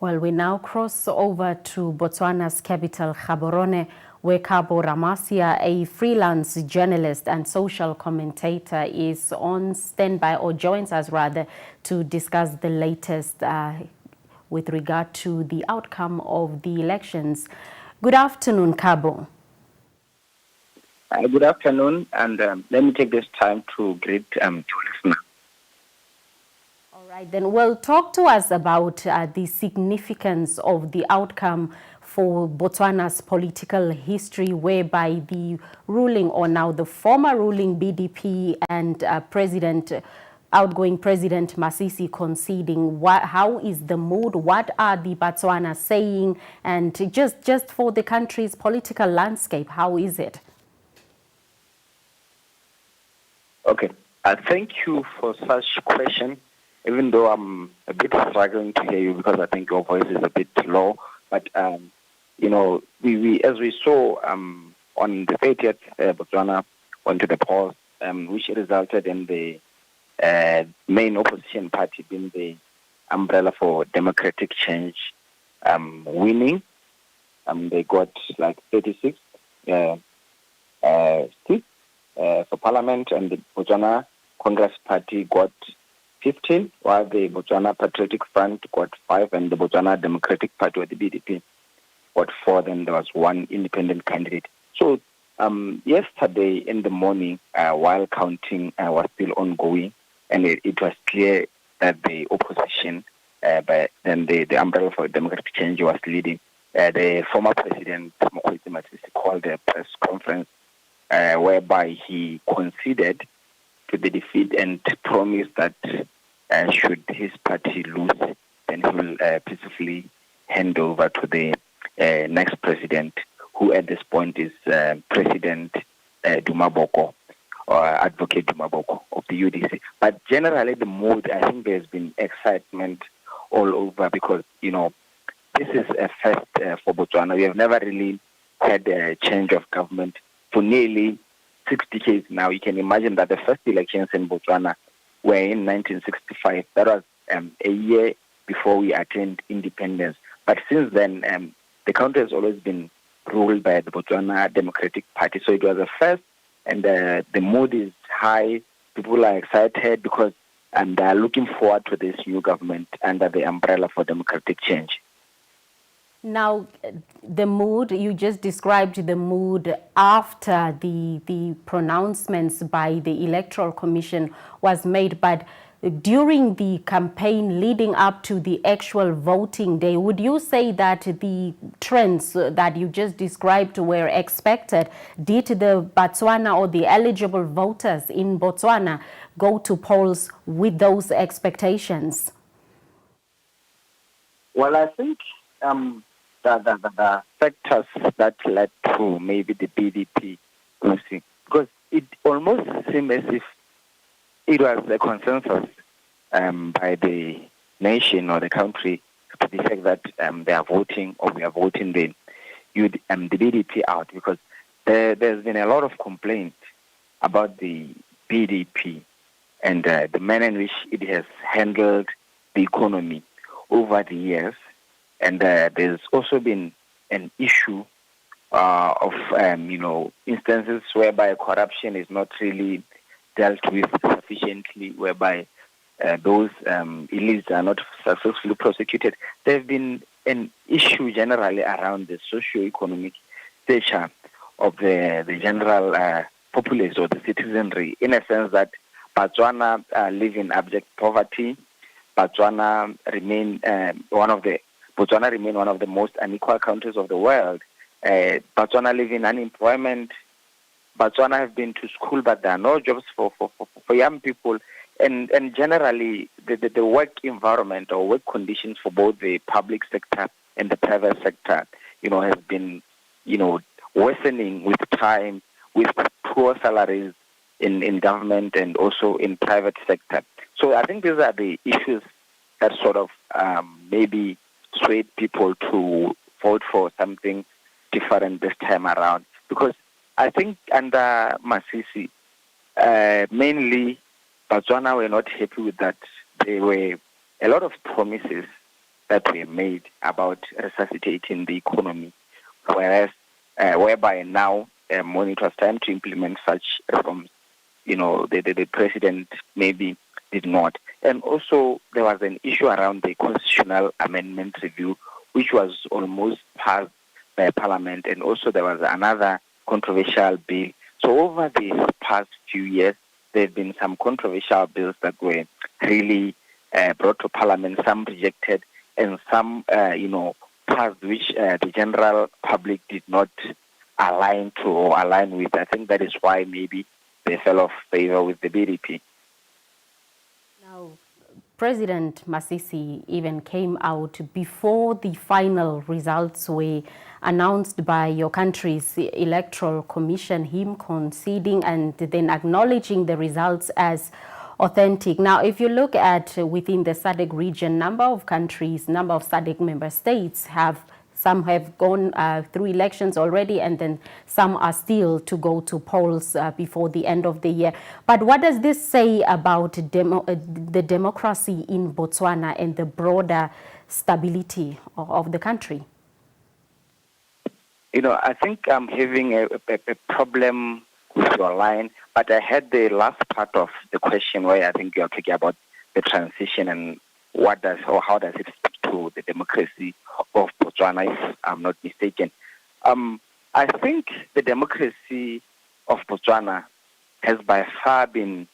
Well, we now cross over to Botswana's capital, Gaborone, where Kabo Ramasia, a freelance journalist and social commentator, is on standby, or joins us rather, to discuss the latest with regard to the outcome of the elections. Good afternoon, Kabo. Good afternoon, and let me take this time to greet your listener. All right, then, well, talk to us about the significance of the outcome for Botswana's political history, whereby the ruling, or now the former ruling BDP and outgoing President Masisi conceding. How is the mood? What are the Botswana saying? And just for the country's political landscape, how is it? Okay, thank you for such question, even though I'm a bit struggling to hear you because I think your voice is a bit low. But, we as we saw on the 30th, Botswana went to the polls, which resulted in the main opposition party being the Umbrella for Democratic Change winning. They got like 36 seats for parliament, and the Botswana Congress Party got 15, while the Botswana Patriotic Front got 5, and the Botswana Democratic Party, or the BDP, got 4. Then there was one independent candidate. So yesterday in the morning, while counting was still ongoing, and it was clear that the opposition, but then the Umbrella for Democratic Change was leading. The former president, Masisi, called a press conference whereby he conceded to the defeat and promised that should his party lose, then he will peacefully hand over to the next president, who at this point is President Duma Boko, or Advocate Duma Boko of the UDC. But generally the mood, I think there's been excitement all over because, this is a first for Botswana. We have never really had a change of government for nearly 6 decades now. You can imagine that the first elections in Botswana were in 1965. That was a year before we attained independence. But since then, the country has always been ruled by the Botswana Democratic Party. So it was a first, and the mood is high. People are excited because they are looking forward to this new government under the Umbrella for Democratic Change. Now, the mood, you just described the mood after the pronouncements by the Electoral Commission was made, but during the campaign leading up to the actual voting day, would you say that the trends that you just described were expected? Did the Botswana, or the eligible voters in Botswana, go to polls with those expectations? Well, I think the factors that led to maybe the BDP losing, because it almost seemed as if it was a consensus by the nation or the country to the fact that they are voting, or we are voting the BDP out, because there's been a lot of complaint about the BDP and the manner in which it has handled the economy over the years. And there's also been an issue of, instances whereby corruption is not really dealt with sufficiently, whereby those elites are not successfully prosecuted. There's been an issue generally around the socio-economic stature of the general populace or the citizenry, in a sense that Botswana live in abject poverty. Botswana remain one of the most unequal countries of the world. Botswana live in unemployment. Botswana have been to school, but there are no jobs for young people. And generally, the work environment or work conditions for both the public sector and the private sector, has been, worsening with time, with poor salaries in government and also in private sector. So I think these are the issues that sort of maybe swayed people to vote for something different this time around. Because I think under Masisi, mainly Botswana were not happy with that. There were a lot of promises that were made about resuscitating the economy, whereas whereby now when it was time to implement such reforms, the president maybe did not. And also there was an issue around the constitutional amendment review, which was almost passed by Parliament, and also there was another controversial bill. So over these past few years, there have been some controversial bills that were really brought to Parliament, some rejected, and some, passed which the general public did not align to or align with. I think that is why maybe they fell off favor with the BDP. Now, President Masisi even came out before the final results were announced by your country's electoral commission, him conceding and then acknowledging the results as authentic. Now, if you look at within the SADC region, number of countries, number of SADC member states some have gone through elections already, and then some are still to go to polls before the end of the year. But what does this say about the democracy in Botswana and the broader stability of the country? I think I'm having a problem with your line, but I heard the last part of the question where I think you're talking about the transition and how does it speak to the democracy of Botswana, if I'm not mistaken. I think the democracy of Botswana has by far been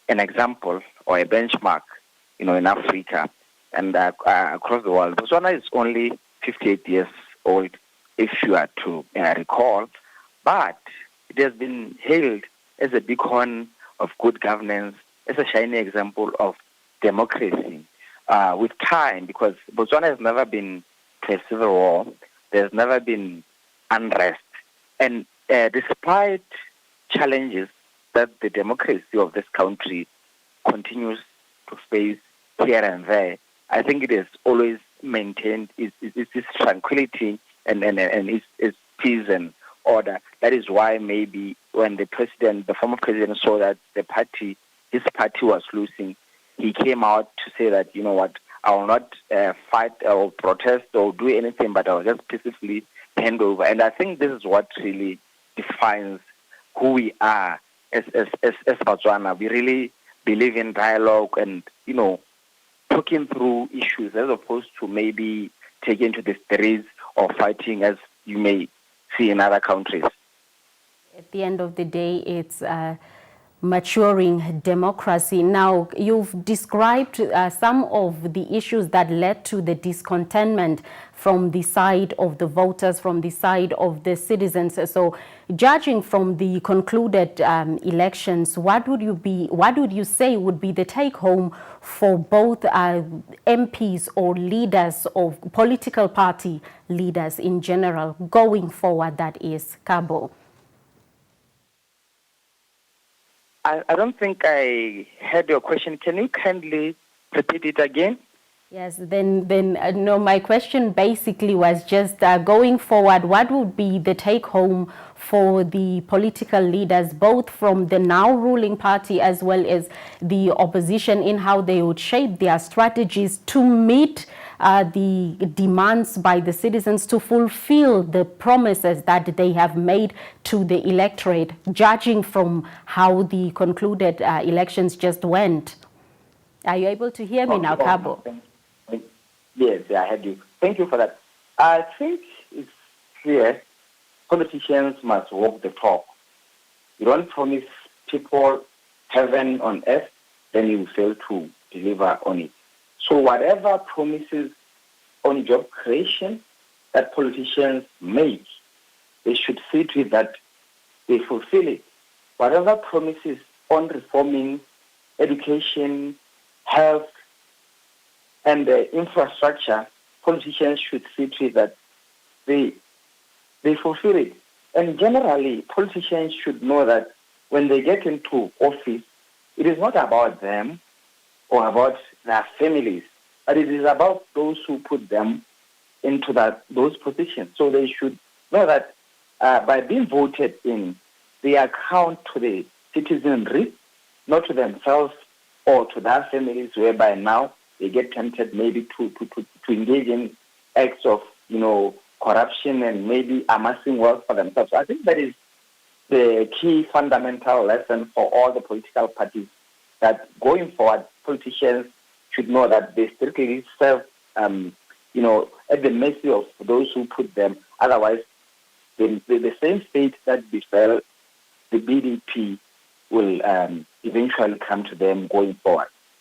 an example or a benchmark, in Africa and across the world. Botswana is only 58 years old, if you are to recall, but it has been hailed as a beacon of good governance, as a shining example of democracy with time, because Botswana has never been to a civil war, there's never been unrest, and despite challenges that the democracy of this country continues to face here and there, I think it has always maintained its tranquility and its peace and order. That is why maybe when the former president saw that his party was losing, he came out to say that, you know what, I will not fight or protest or do anything, but I will just peacefully hand over. And I think this is what really defines who we are as Botswana. We really believe in dialogue and, talking through issues as opposed to maybe taking to the streets or fighting as you may see in other countries. At the end of the day, it's maturing democracy. Now, you've described some of the issues that led to the discontentment from the side of the voters, from the side of the citizens. So, judging from the concluded elections, what would you say would be the take-home for both MPs or leaders of political party leaders in general going forward? That is, Kabo. I don't think I heard your question. Can you kindly repeat it again? Yes, then no, my question basically was just going forward, what would be the take home for the political leaders, both from the now ruling party as well as the opposition, in how they would shape their strategies to meet the demands by the citizens, to fulfill the promises that they have made to the electorate, judging from how the concluded elections just went? Are you able to hear me now, Kabo? Yes, I heard you. Thank you for that. I think it's clear politicians must walk the talk. You don't promise people heaven on earth, then you fail to deliver on it. So whatever promises on job creation that politicians make, they should see to it that they fulfill it. Whatever promises on reforming education, health, and infrastructure, politicians should see to it that they fulfill it. And generally, politicians should know that when they get into office, it is not about them or about their families, but it is about those who put them into those positions. So they should know that by being voted in, they account to the citizenry, not to themselves or to their families, whereby now they get tempted maybe to engage in acts of, corruption and maybe amassing wealth for themselves. So I think that is the key fundamental lesson for all the political parties, that going forward, politicians should know that they strictly serve, at the mercy of those who put them. Otherwise, the same fate that befell the BDP will eventually come to them going forward.